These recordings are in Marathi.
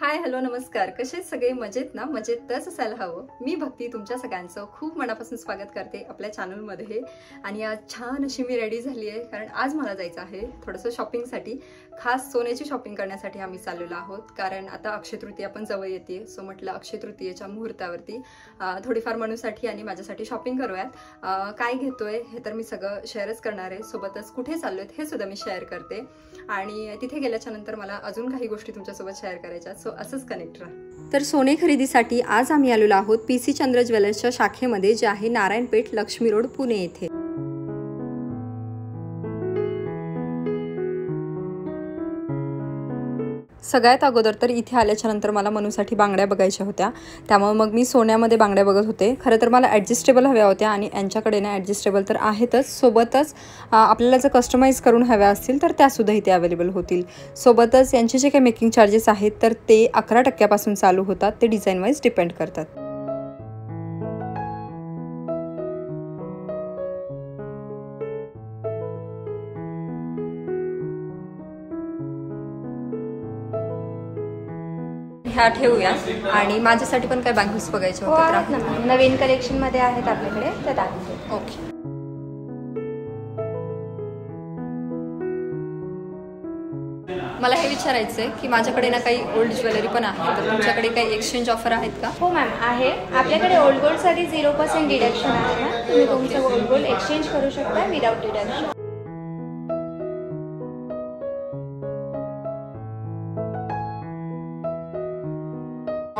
हाय हॅलो नमस्कार. कसे सगळे मजेत ना? मजेतच असायला हवं. मी भक्ती तुमच्या सगळ्यांचं खूप मनापासून स्वागत करते आपल्या चॅनलमध्ये. आणि आज छान अशी मी रेडी झाली आहे, कारण आज मला जायचं आहे थोडंसं शॉपिंगसाठी. खास सोन्याची शॉपिंग करण्यासाठी आम्ही चाललेलो आहोत, कारण आता अक्षय तृतीया पण जवळ येते. सो म्हटलं अक्षय तृतीयेच्या मुहूर्तावरती थोडीफार मनूसाठी आणि माझ्यासाठी शॉपिंग करूयात. काय घेतोय हे तर मी सगळं शेअरच करणार आहे. सोबतच कुठे चाललोय हे सुद्धा मी शेअर करते. आणि तिथे गेल्याच्या नंतर मला अजून काही गोष्टी तुमच्यासोबत शेअर करायच्या. सो असंच कनेक्ट राहा. तर सोने खरेदीसाठी आज आम्ही आलेलो आहोत PC चंद्र ज्वेलर्सच्या शाखेमध्ये, जे आहे नारायणपेठ लक्ष्मी रोड पुणे येथे. सगळ्यात अगोदर तर इथे आल्याच्या नंतर मला मनूसाठी बांगड्या बघायच्या होत्या, त्यामुळे मग मी सोन्यामध्ये बांगड्या बघत होते. खरं तर मला ॲडजस्टेबल हव्या होत्या आणि यांच्याकडे ना ॲडजस्टेबल तर आहेतच, सोबतच आपल्याला जर कस्टमाइज करून हव्या असतील तर त्यासुद्धा इथे अवेलेबल होतील. सोबतच यांचे जे काही मेकिंग चार्जेस आहेत तर ते 11% चालू होतात. ते डिझाईन वाईज डिपेंड करतात. ह्या ठेवूया. आणि माझ्यासाठी पण काय बँगल्स बघायचे होते ना, नवीन कलेक्शन मध्ये आहेत आपल्याकडे, तर दाखवते. ओके. मला हे विचारायचं आहे की माझ्याकडे ना काही ओल्ड ज्वेलरी पण आहे, तर तुमच्याकडे काही एक्सचेंज ऑफर आहेत का? हो मॅम, आहे. आपल्याकडे ओल्ड गोल्डसाठी 0% डिडक्शन आहे ना. तुम्ही तुमचं ओल्ड गोल्ड एक्सचेंज करू शकता विदाउट डिडक्शन.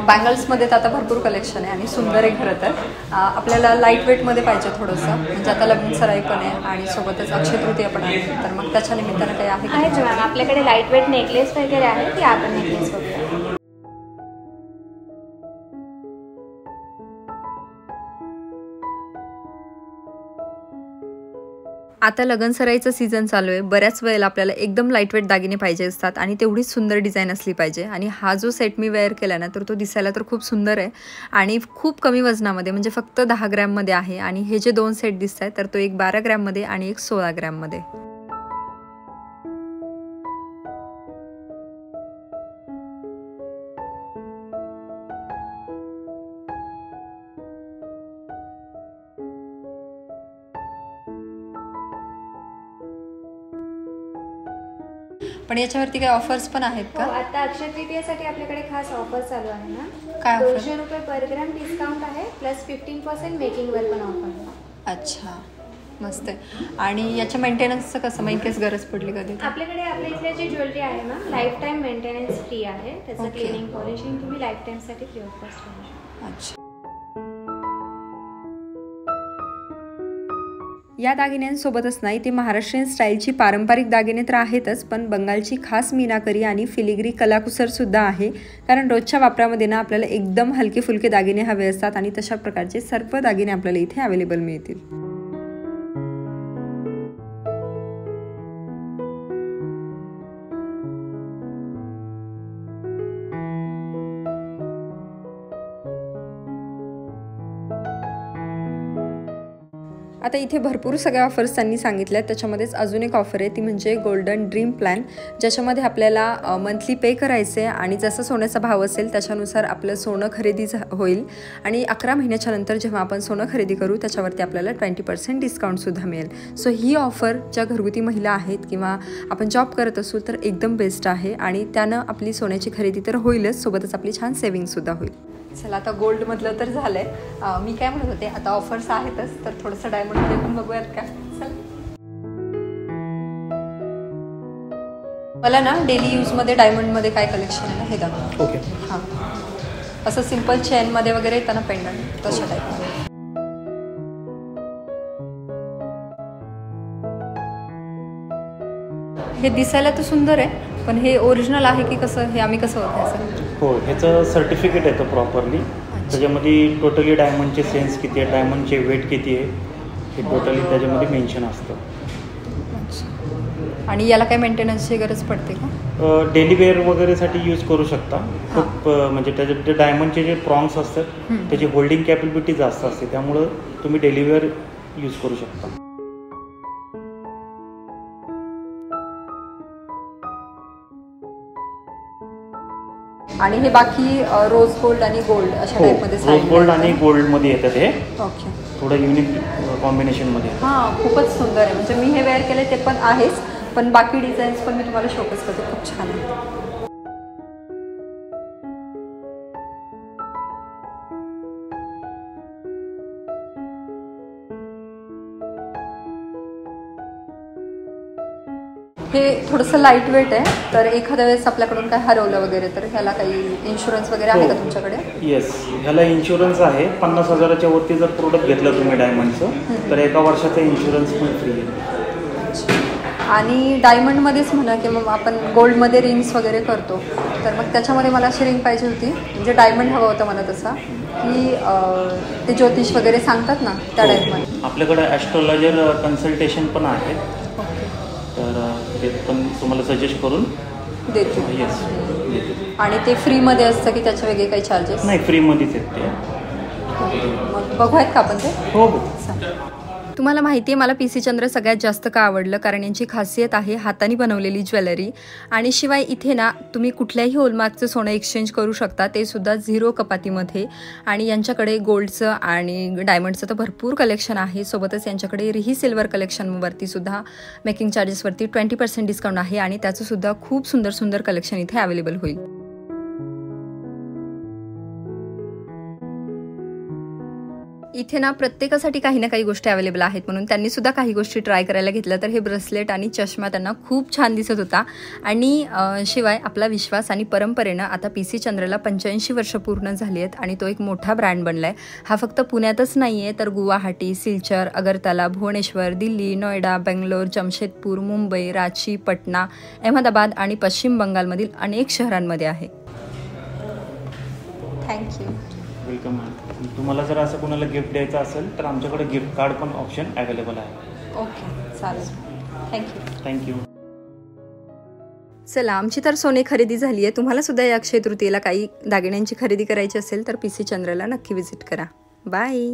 बँगल्समध्ये तर आता भरपूर कलेक्शन आहे आणि सुंदर आहे. खरं तर आपल्याला लाईट वेटमध्ये पाहिजे थोडंसं, म्हणजे आता लग्न सराई पण आहे आणि सोबतच अक्षय तृतीया पण आहे, तर मग त्याच्या निमित्तानं काही आहे का? मॅम, आपल्याकडे लाईट वेट नेकलेस वगैरे आहे, ते आपण नेकलेस बघूया. आता लगनसराईचं सीझन चालू आहे. बऱ्याच वेळेला आपल्याला एकदम लाईटवेट दागिने पाहिजे असतात आणि तेवढीच सुंदर डिझाईन असली पाहिजे. आणि हा जो सेट मी वेअर केला ना, तर तो दिसायला तर खूप सुंदर आहे आणि खूप कमी वजनामध्ये, म्हणजे फक्त 10 ग्रॅममध्ये आहे. आणि हे जे 2 सेट दिसत आहेत तर तो एक 12 ग्रॅममध्ये आणि एक 16 ग्रॅममध्ये. पण याच्यावरती काही ऑफर्स पण आहेत का? आता अक्षय तृतीयेसाठी आपल्याकडे खास ऑफर चालू आहे ना. काय? 200 रुपये पर ग्रॅम डिस्काउंट आहे, प्लस 15% मेकिंगवर पण ऑफर आहे. अच्छा, मस्त आहे. आणि याच्या मेंटेनन्सचं कसं, मग केस गरज पडली कधी? आपल्याकडे आपल्या इथले जी ज्वेलरी आहे ना, लाईफ टाईम मेंटेनन्स फ्री आहे. त्याचं क्लिनिंग पॉलिशिंग तुम्ही लाईफ टाईमसाठी फ्री ऑफ कॉस्ट करू शकता. अच्छा. या दागिन्यांसोबतच नाही, ते महाराष्ट्रीयन स्टाईलची पारंपरिक दागिने तर आहेतच, पण बंगालची खास मीनाकरी आणि फिलिग्री कलाकुसरसुद्धा आहे. कारण रोजच्या वापरामध्ये ना आपल्याला एकदम हलके फुलके दागिने हवे असतात आणि तशा प्रकारचे सर्व दागिने आपल्याला इथे अवेलेबल मिळतील. आता इथे भरपूर सगळ्या ऑफर्स त्यांनी सांगितल्या. त्याच्यामध्येच अजून एक ऑफर आहे, ती म्हणजे गोल्डन ड्रीम प्लॅन, ज्याच्यामध्ये आपल्याला मंथली पे करायचे आणि जसं सोन्याचा भाव असेल त्याच्यानुसार आपलं सोनं खरेदी होईल. आणि 11 महिन्याच्या नंतर जेव्हा आपण सोनं खरेदी करू त्याच्यावरती आपल्याला 20% डिस्काउंटसुद्धा मिळेल. सो ही ऑफर ज्या घरगुती महिला आहेत किंवा आपण जॉब करत असू तर एकदम बेस्ट आहे. आणि त्यानं आपली सोन्याची खरेदी तर होईलच, सोबतच आपली छान सेविंगसुद्धा होईल. चला, आता गोल्डमधलं तर झालं आहे. मी काय म्हणत होते, आता ऑफर्स आहेतच, तर थोडंसं डायमंडमध्ये पण बघूयात का? चल. मला ना डेली यूजमध्ये डायमंडमध्ये काय कलेक्शन आहे ना हे दाखव. ओके. हां, असं सिम्पल चेनमध्ये वगैरे येतं ना पेंडंट, तशा टाईपमध्ये. हे दिसायला तर सुंदर आहे, पण हे ओरिजिनल आहे की कसं, हे आम्ही कसं ओळखायचं? हो, ह्याचं सर्टिफिकेट येतं प्रॉपरली. त्याच्यामध्ये टोटली डायमंडचे सेन्स किती आहे, डायमंडचे वेट किती आहे, हे टोटली त्याच्यामध्ये मेन्शन असतं. अच्छा. आणि याला काय मेंटेनन्सची गरज पडते का? डेली वेअर वगैरेसाठी यूज करू शकता. खूप म्हणजे त्याचे ते डायमंडचे जे प्रॉन्ग्स असतात त्याची होल्डिंग कॅपॅबिलिटी जास्त असते, त्यामुळं तुम्ही डेली वेअर यूज करू शकता. आणि हे बाकी रोज गोल्ड आणि गोल्ड अशा हो, टाईपमध्ये रोज गोल्ड आणि गोल्डमध्ये येतात हे, ओके. थोडं युनिक कॉम्बिनेशनमध्ये. हां, खूपच सुंदर आहे. म्हणजे मी हे वेअर केले ते पण आहेच, पण बाकी डिझाईन्स पण मी तुम्हाला शोकेस करते, खूप छान आहे. हे थोडंसं लाईट वेट आहे, तर एखाद्या वेळेस आपल्याकडून काय हरवलं वगैरे तर ह्याला काही इन्शुरन्स वगैरे आहे का तुमच्याकडे? येस, ह्याला इन्शुरन्स आहे. 50,000च्या वरती जर प्रोडक्ट घेतलं तुम्ही डायमंडचं तर 1 वर्षाचा इन्शुरन्स पण फ्री आहे. आणि डायमंडमध्येच म्हणा किंवा आपण गोल्डमध्ये रिंग्स वगैरे करतो, तर मग त्याच्यामध्ये मला अशी रिंग पाहिजे होती, म्हणजे डायमंड हवं होतं मला तसा, की ते ज्योतिष वगैरे सांगतात ना त्या टाईपमध्ये. आपल्याकडे ॲस्ट्रोलॉजर कन्सल्टेशन पण आहे, तर ते पण तुम्हाला सजेस्ट करून देतो. येस देते. आणि ते फ्रीमध्ये असतं की त्याचे वेगळे काही चार्जेस? नाही, फ्रीमध्येच आहेत ते. मग बघूयात का आपण ते? हो हो. तुम्हाला माहिती आहे मला पी सी चंद्र सगळ्यात जास्त का आवडलं, कारण यांची खासियत आहे हाताने बनवलेली ज्वेलरी. आणि शिवाय इथे ना तुम्ही कुठल्याही होलमार्कचं सोनं एक्सचेंज करू शकता, ते सुद्धा 0 कपातीमध्ये. आणि यांच्याकडे गोल्डचं आणि डायमंडचं तर भरपूर कलेक्शन आहे. सोबतच यांच्याकडे रिही सिल्वर कलेक्शनवरती सुद्धा मेकिंग चार्जेसवरती 20% डिस्काउंट आहे, आणि त्याचं सुद्धा खूप सुंदर सुंदर कलेक्शन इथे अवेलेबल होईल. इथे ना प्रत्येकासाठी काही ना काही गोष्टी अवेलेबल आहेत, म्हणून त्यांनी सुद्धा काही गोष्टी ट्राय करायला घेतल्या. तर हे ब्रेसलेट आणि चष्मा त्यांना खूप छान दिसत होता. आणि शिवाय आपला विश्वास आणि परंपरेनं आता पी सी चंद्रला 85 वर्ष पूर्ण झाली आहेत, आणि तो एक मोठा ब्रँड बनला आहे. हा फक्त पुण्यातच नाही आहे, तर गुवाहाटी, सिलचर, अगरतला, भुवनेश्वर, दिल्ली, नोएडा, बेंगलोर, जमशेदपूर, मुंबई, रांची, पटना, अहमदाबाद आणि पश्चिम बंगालमधील अनेक शहरांमध्ये आहे. थँक्यू. वेलकम. तुम्हाला जर असं कोणाला गिफ्ट द्यायचं असेल तर आमच्याकडे गिफ्ट कार्ड पण ऑप्शन अवेलेबल आहे. ओके, चालेल. थँक्यू. चला, आमची तर सोने खरेदी झाली आहे. तुम्हाला सुद्धा या अक्षय तृतीयेला काही दागिन्यांची खरेदी करायची असेल तर पी सी चंद्रला नक्की व्हिजिट करा. बाय.